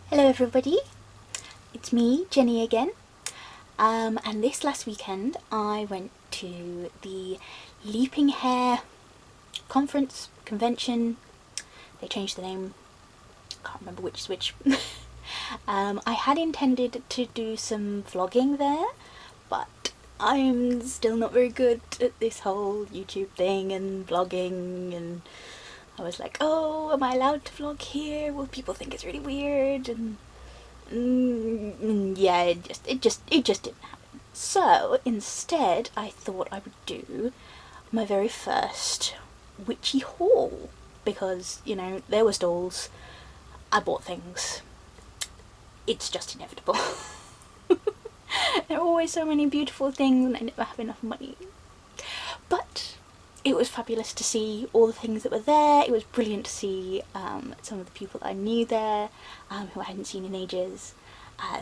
Hello everybody, it's me, Jenny again, and this last weekend I went to the Leaping Hare Convention. They changed the name, can't remember which is which. I had intended to do some vlogging there, but I'm still not very good at this whole YouTube thing and vlogging, and I was like, oh, am I allowed to vlog here? Will people think it's really weird? And yeah, it just didn't happen. So instead, I thought I would do my very first witchy haul because, you know, there were stalls. I bought things. It's just inevitable. There are always so many beautiful things, and I never have enough money. But it was fabulous to see all the things that were there. It was brilliant to see some of the people that I knew there, who I hadn't seen in ages.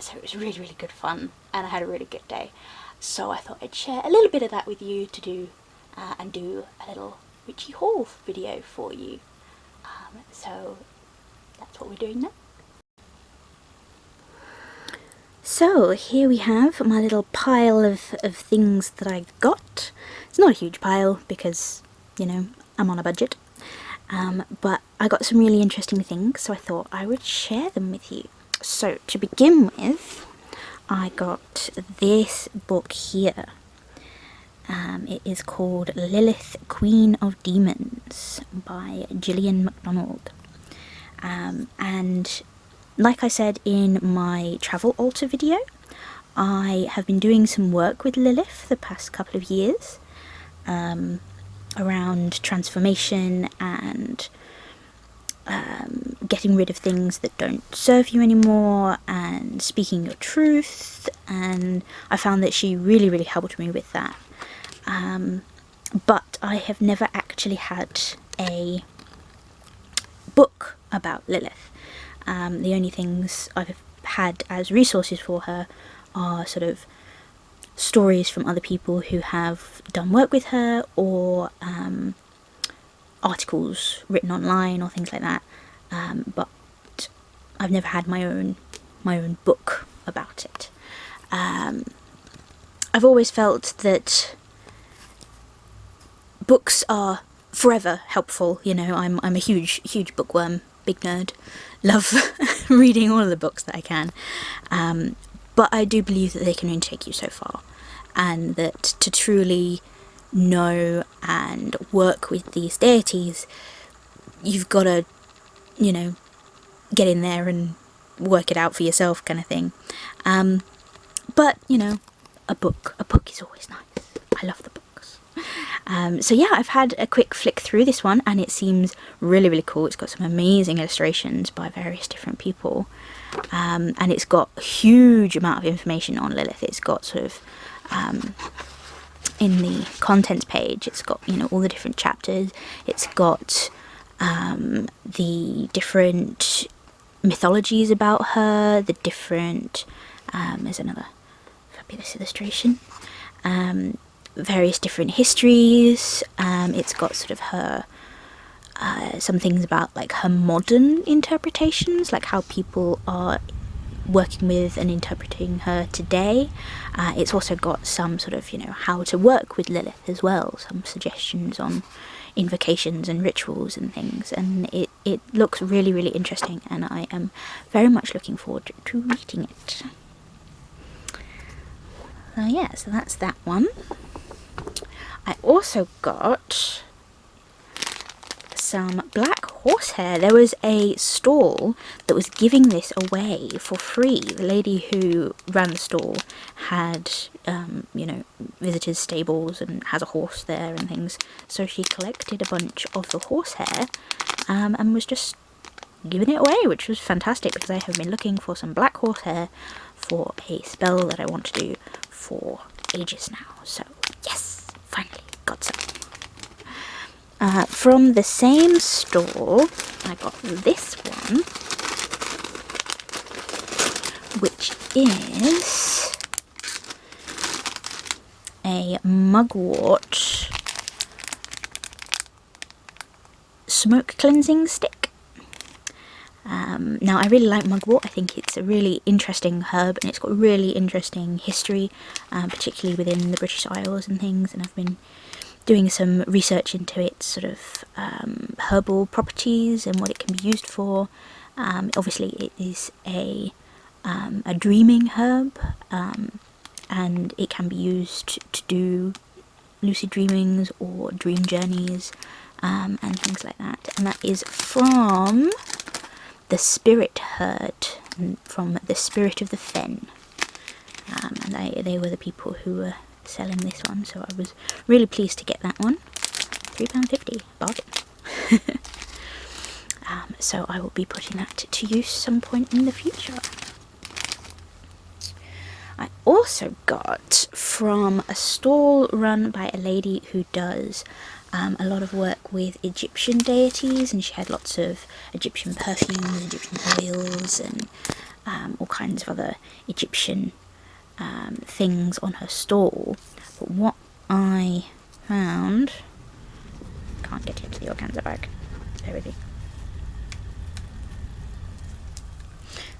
So it was really, really good fun, and I had a really good day. So I thought I'd share a little bit of that with you to do, and do a little witchy haul video for you. So that's what we're doing now. So here we have my little pile of things that I got. It's not a huge pile because, you know, I'm on a budget. But I got some really interesting things, so I thought I would share them with you. So to begin with, I got this book here. It is called Lilith, Queen of Demons by Gillian MacDonald. And like I said in my travel altar video, I have been doing some work with Lilith the past couple of years, around transformation and getting rid of things that don't serve you anymore and speaking your truth, and I found that she really, really helped me with that. But I have never actually had a book about Lilith. The only things I've had as resources for her are sort of stories from other people who have done work with her, or articles written online or things like that. But I've never had my own book about it. I've always felt that books are forever helpful. You know, I'm a huge bookworm, big nerd, love reading all of the books that I can, but I do believe that they can only take you so far, and that to truly know and work with these deities, you've got to, you know, get in there and work it out for yourself, kind of thing. But you know, a book is always nice. I love the books. So yeah, I've had a quick flick through this one, and it seems really, really cool. It's got some amazing illustrations by various different people, and it's got a huge amount of information on Lilith. It's got sort of, in the contents page, it's got, you know, all the different chapters. It's got the different mythologies about her, the different, there's another fabulous illustration, various different histories. It's got sort of her, some things about like her modern interpretations, like how people are working with and interpreting her today. It's also got some sort of, you know, how to work with Lilith as well, some suggestions on invocations and rituals and things, and it looks really, really interesting, and I am very much looking forward to reading it. Yeah, so that's that one. I also got some black horsehair. There was a stall that was giving this away for free. The lady who ran the stall had, you know, visitors' stables and has a horse there and things. So she collected a bunch of the horsehair, and was just giving it away, which was fantastic because I have been looking for some black horsehair for a spell that I want to do for ages now. So yes, finally got some. From the same store, I got this one, which is a mugwort smoke cleansing stick. Now I really like mugwort. I think it's a really interesting herb, and it's got really interesting history, particularly within the British Isles and things, and I've been doing some research into its sort of herbal properties and what it can be used for. Obviously it is a dreaming herb, and it can be used to do lucid dreamings or dream journeys, and things like that. And that is from the Spirit Herd, from the Spirit of the Fen, and they were the people who were selling this one, so I was really pleased to get that one. £3.50, bargain. So I will be putting that to use some point in the future. I also got from a stall run by a lady who does a lot of work with Egyptian deities, and she had lots of Egyptian perfumes, Egyptian oils, and all kinds of other Egyptian things on her stall. But what I found, can't get into the organza bag, bear with me.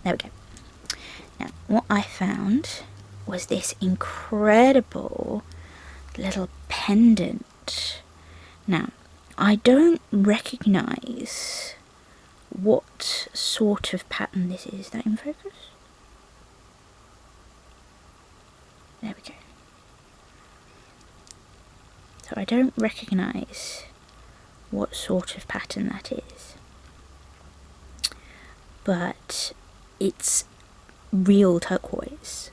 There we go. Now what I found was this incredible little pendant. Now I don't recognise what sort of pattern this is. Is that in focus? There we go. So I don't recognise what sort of pattern that is, but it's real turquoise,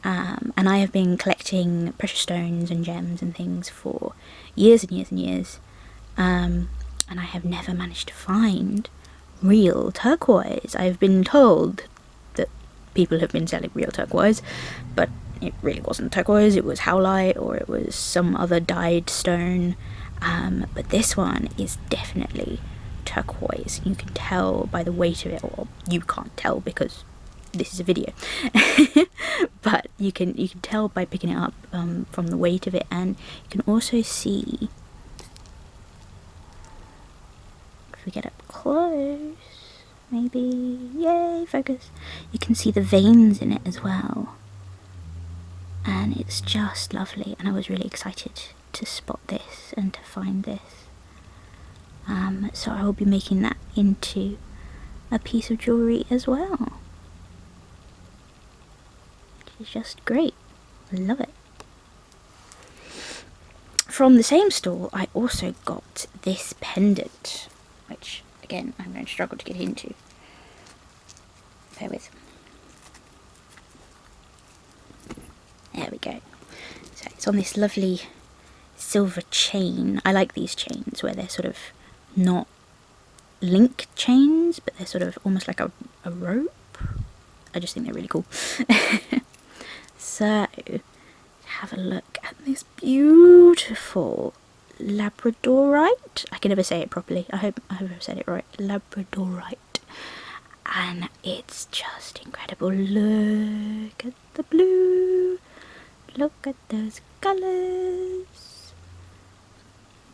and I have been collecting precious stones and gems and things for years and years and years, and I have never managed to find real turquoise. I've been told that people have been selling real turquoise, but it really wasn't turquoise, it was howlite or it was some other dyed stone, but this one is definitely turquoise. You can tell by the weight of it, or you can't tell because this is a video, but you can tell by picking it up from the weight of it, and you can also see, if we get up close, maybe, yay, focus, you can see the veins in it as well. And it's just lovely, and I was really excited to spot this and to find this. So I will be making that into a piece of jewellery as well, which is just great. I love it. From the same stall, I also got this pendant, which again I'm going to struggle to get into. Bear with. There we go. So it's on this lovely silver chain. I like these chains where they're sort of not link chains, but they're sort of almost like a rope. I just think they're really cool. So, have a look at this beautiful labradorite. I can never say it properly. I hope I've said it right. Labradorite. And it's just incredible. Look at the blue. Look at those colours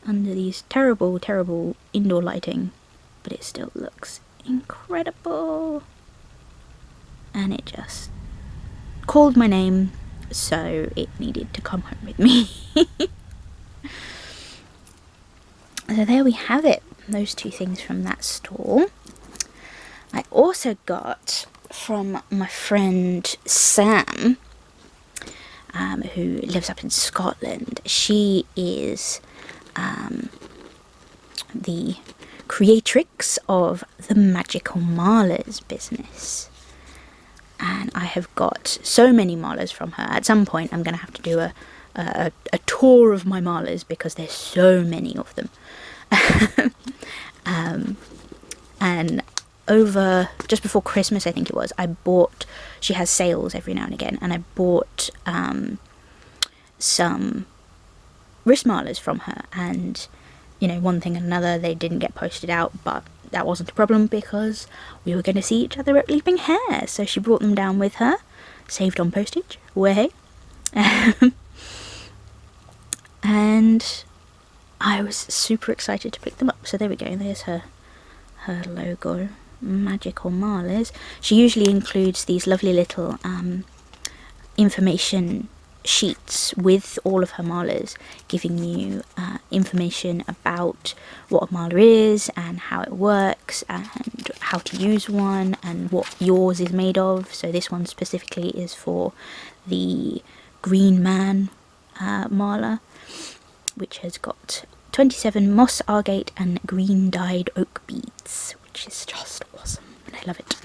under these terrible, terrible indoor lighting, but it still looks incredible. And it just called my name, so it needed to come home with me. So there we have it, those two things from that store. I also got from my friend Sam, who lives up in Scotland. She is the creatrix of the Magical Marlas business, and I have got so many Marlas from her. At some point I'm going to have to do a tour of my Marlas because there's so many of them. And over just before Christmas, I think it was, I bought, she has sales every now and again, and I bought some wrist Marlas from her, and you know, one thing and another, they didn't get posted out, but that wasn't a problem because we were going to see each other at Leaping Hare, so she brought them down with her, saved on postage, way. And I was super excited to pick them up. So there we go, there's her logo magical marlers. She usually includes these lovely little information sheets with all of her marlers, giving you information about what a marler is and how it works and how to use one and what yours is made of. So this one specifically is for the Green Man marler, which has got 27 moss agate and green dyed oak beads, which is just awesome, and I love it.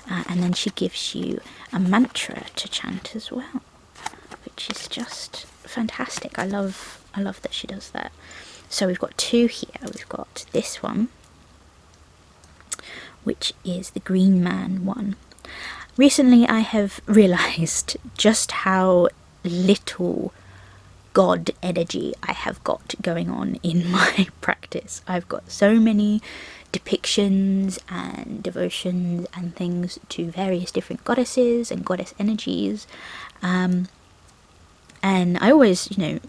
And then she gives you a mantra to chant as well, which is just fantastic. I love that she does that. So we've got two here. We've got this one, which is the Green Man one. Recently I have realised just how little God energy I have got going on in my practice. I've got so many depictions and devotions and things to various different goddesses and goddess energies, and I always, you know,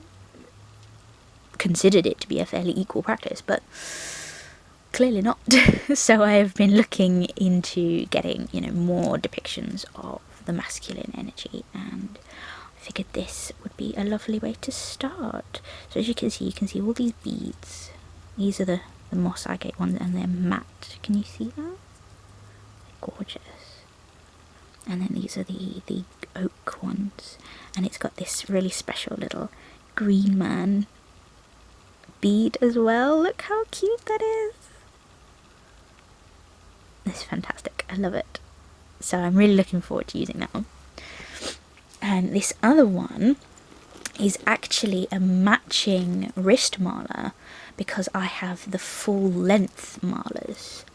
considered it to be a fairly equal practice, but clearly not. So I have been looking into getting, you know, more depictions of the masculine energy, and I figured this would be a lovely way to start. So as you can see all these beads. These are the moss agate ones, and they're matte. Can you see that? They're gorgeous. And then these are the oak ones, and it's got this really special little Green Man bead as well. Look how cute that is. It's fantastic. I love it. So I'm really looking forward to using that one. And this other one is actually a matching wrist marler, because I have the full length marlers.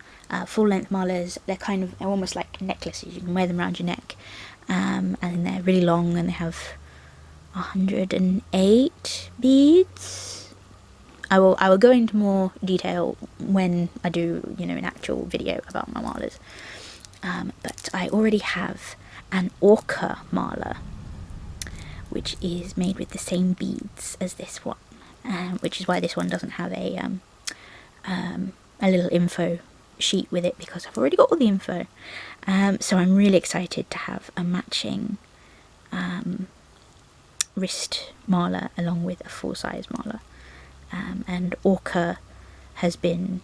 Full length marlers, they're they're almost like necklaces. You can wear them around your neck, and they're really long, and they have 108 beads. I will go into more detail when I do, you know, an actual video about my marlers. But I already have an orca marler, which is made with the same beads as this one, which is why this one doesn't have a little info sheet with it, because I've already got all the info. So I'm really excited to have a matching wrist marler along with a full-size marler. And orca has been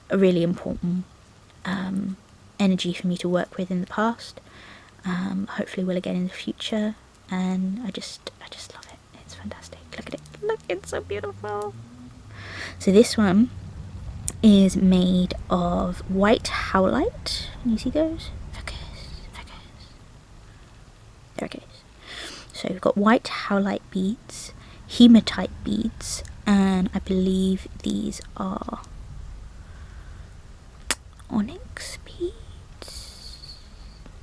a really important energy for me to work with in the past. Hopefully will again in the future, and I just love it. It's fantastic. Look at it. Look, it's so beautiful. So this one is made of white howlite. Can you see those? Focus. There it goes. So we've got white howlite beads, hematite beads, and I believe these are onyx beads.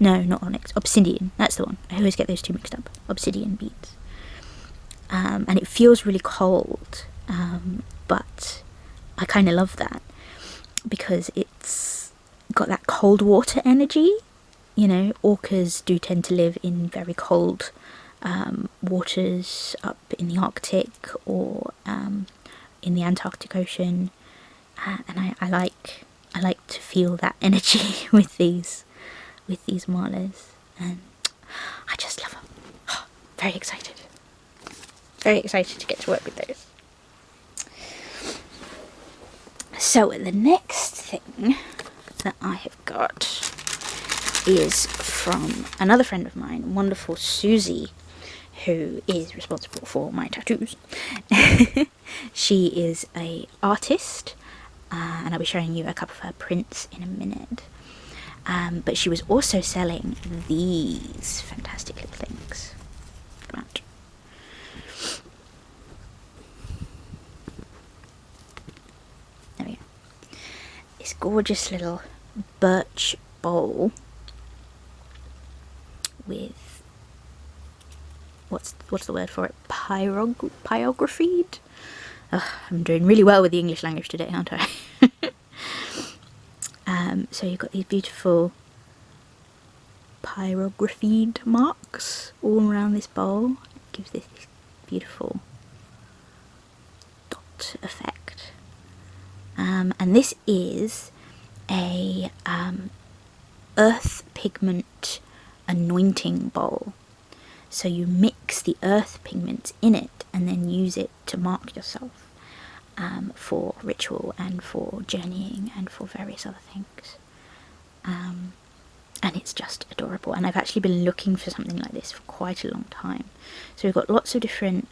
No, not onyx. Obsidian. That's the one. I always get those two mixed up. Obsidian beads. And it feels really cold, but I kind of love that, because it's got that cold water energy. You know, orcas do tend to live in very cold waters up in the Arctic or in the Antarctic Ocean, and I like to feel that energy with these marlers, and I just love them. Very excited to get to work with those. So the next thing that I have got is from another friend of mine, wonderful Susie, who is responsible for my tattoos. She is an artist, and I'll be showing you a couple of her prints in a minute. But she was also selling these fantastic little things. Come out. There we go. This gorgeous little birch bowl with what's the word for it? Pyrography? I'm doing really well with the English language today, aren't I? So you've got these beautiful pyrographied marks all around this bowl. It gives this beautiful dot effect. And this is a earth pigment anointing bowl. So you mix the earth pigments in it and then use it to mark yourself for ritual and for journeying and for various other things. And it's just adorable, and I've actually been looking for something like this for quite a long time. So we've got lots of different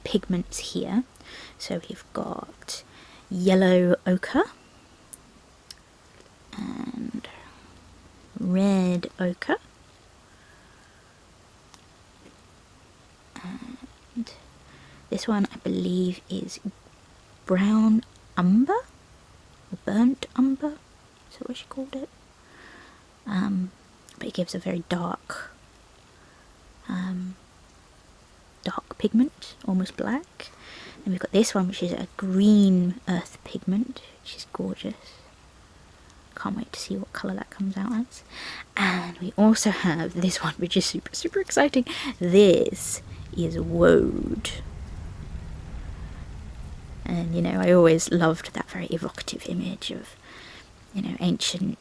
pigments here. So we've got yellow ochre and red ochre and this one I believe is brown umber or burnt umber, is that what she called it? But it gives a very dark pigment, almost black. And we've got this one, which is a green earth pigment, which is gorgeous. Can't wait to see what colour that comes out as. And we also have this one, which is super, super exciting. This is woad. And, you know, I always loved that very evocative image of, you know, ancient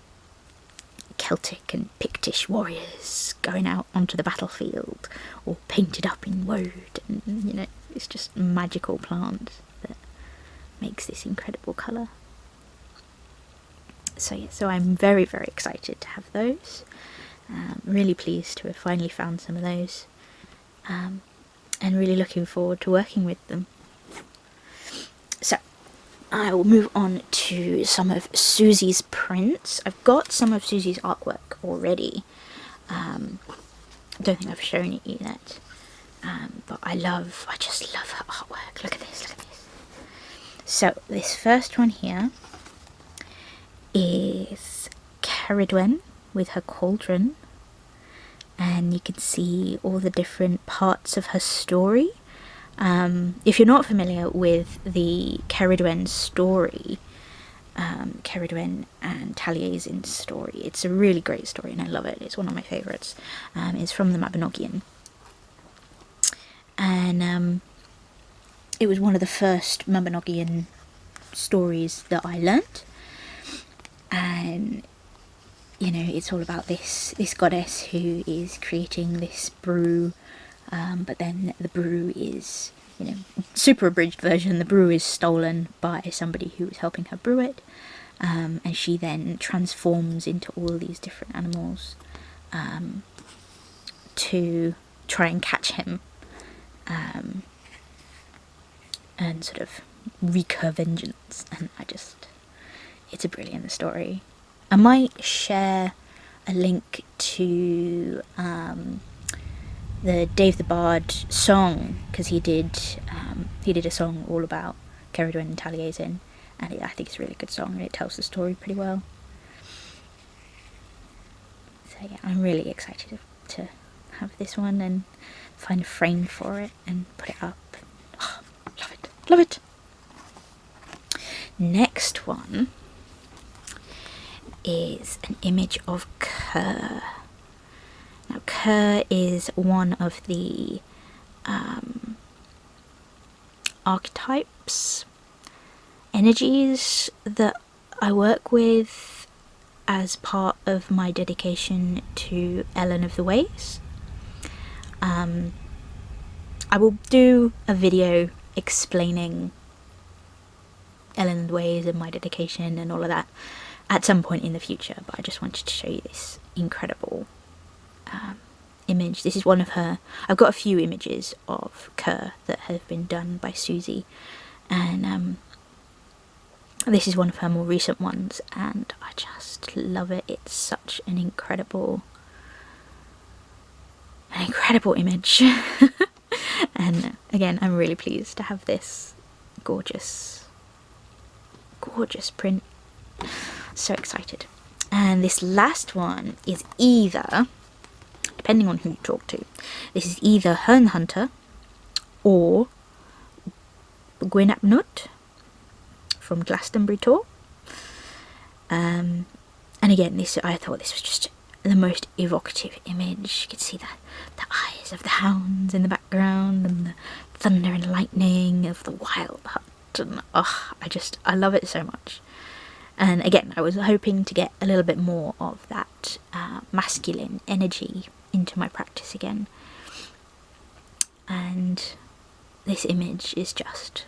Celtic and Pictish warriors going out onto the battlefield, all painted up in woad, and, you know, it's just magical plant that makes this incredible colour. So yeah, so I'm very, very excited to have those. Really pleased to have finally found some of those, and really looking forward to working with them. So I will move on to some of Susies Prints. I've got some of Susie's artwork already. Don't think I've shown it yet. But I just love her artwork. Look at this, look at this. So this first one here is Ceridwen with her cauldron. And you can see all the different parts of her story. If you're not familiar with the Ceridwen story, Ceridwen and Taliesin's story, it's a really great story and I love it. It's one of my favourites. It's from the Mabinogion. And it was one of the first Mabinogion stories that I learnt. And, you know, it's all about this goddess who is creating this brew. But then the brew is, you know, super abridged version, the brew is stolen by somebody who was helping her brew it, and she then transforms into all these different animals to try and catch him, and sort of wreak her vengeance. And it's a brilliant story. I might share a link to the Dave the Bard song, because he did a song all about Ceridwen and Taliesin, and I think it's a really good song and it tells the story pretty well. So yeah, I'm really excited to have this one and find a frame for it and put it up. Oh, love it, love it. Next one is an image of Kerr. Now, Kerr is one of the archetypes, energies that I work with as part of my dedication to Ellen of the Ways. I will do a video explaining Ellen of the Ways and my dedication and all of that at some point in the future, but I just wanted to show you this incredible image. This is one of her. I've got a few images of Kerr that have been done by Susie, and this is one of her more recent ones, and I just love it. It's such an incredible image. And again, I'm really pleased to have this gorgeous print. So excited. And this last one is either, depending on who you talk to, this is either Herne Hunter or Gwynapnut from Glastonbury Tour. And again, I thought this was just the most evocative image. You could see the eyes of the hounds in the background and the thunder and lightning of the wild hunt, and I love it so much. And again, I was hoping to get a little bit more of that masculine energy into my practice again. And this image is just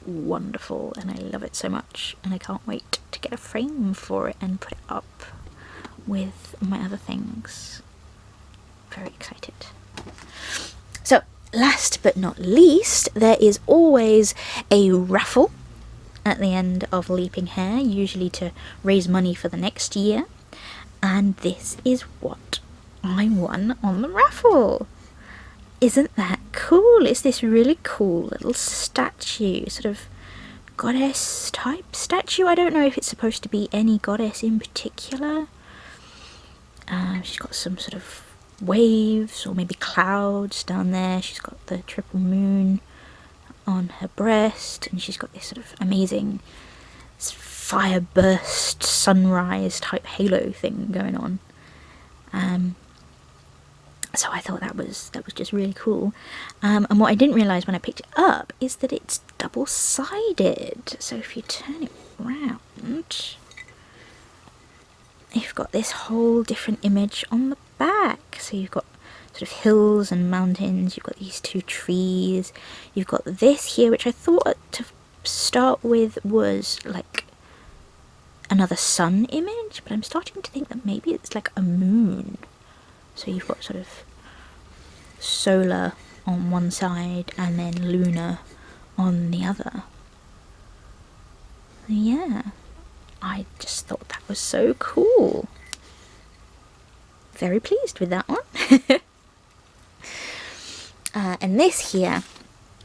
wonderful, and I love it so much, and I can't wait to get a frame for it and put it up with my other things. Very excited. So last but not least, there is always a raffle at the end of Leaping Hare, usually to raise money for the next year, and this is what I won on the raffle. Isn't that cool? It's this really cool little statue, sort of goddess type statue. I don't know if it's supposed to be any goddess in particular. She's got some sort of waves or maybe clouds down there. She's got the triple moon on her breast, and she's got this sort of amazing fire burst sunrise type halo thing going on. So I thought that was just really cool. And what I didn't realise when I picked it up is that it's double-sided. So if you turn it round, you've got this whole different image on the back. So you've got sort of hills and mountains, you've got these two trees, you've got this here, which I thought to start with was like another sun image, but I'm starting to think that maybe it's like a moon. So you've got sort of solar on one side and then lunar on the other. Yeah, I just thought that was so cool. Very pleased with that one. And this here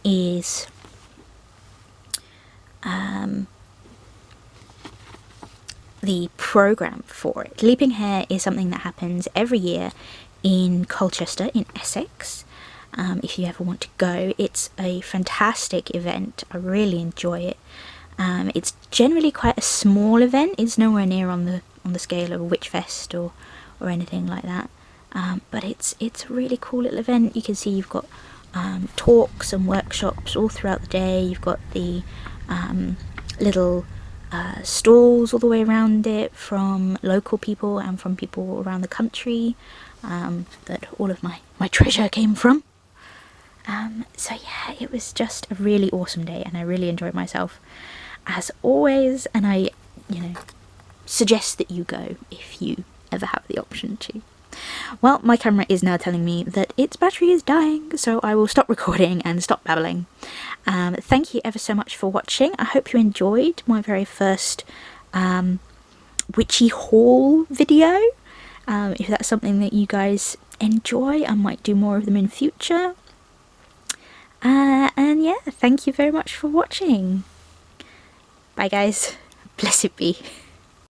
is the program for it. Leaping Hare is something that happens every year in Colchester in Essex. If you ever want to go, it's a fantastic event. I really enjoy it. It's generally quite a small event. It's nowhere near on the scale of a Witch Fest or anything like that. But it's a really cool little event. You can see you've got talks and workshops all throughout the day. You've got the little stalls all the way around it from local people and from people around the country that all of my treasure came from. So yeah, it was just a really awesome day, and I really enjoyed myself as always, and I suggest that you go if you ever have the option to. Well, my camera is now telling me that its battery is dying, so I will stop recording and stop babbling. Thank you ever so much for watching. I hope you enjoyed my very first witchy haul video. If that's something that you guys enjoy, I might do more of them in future. And yeah, thank you very much for watching. Bye guys. Blessed be.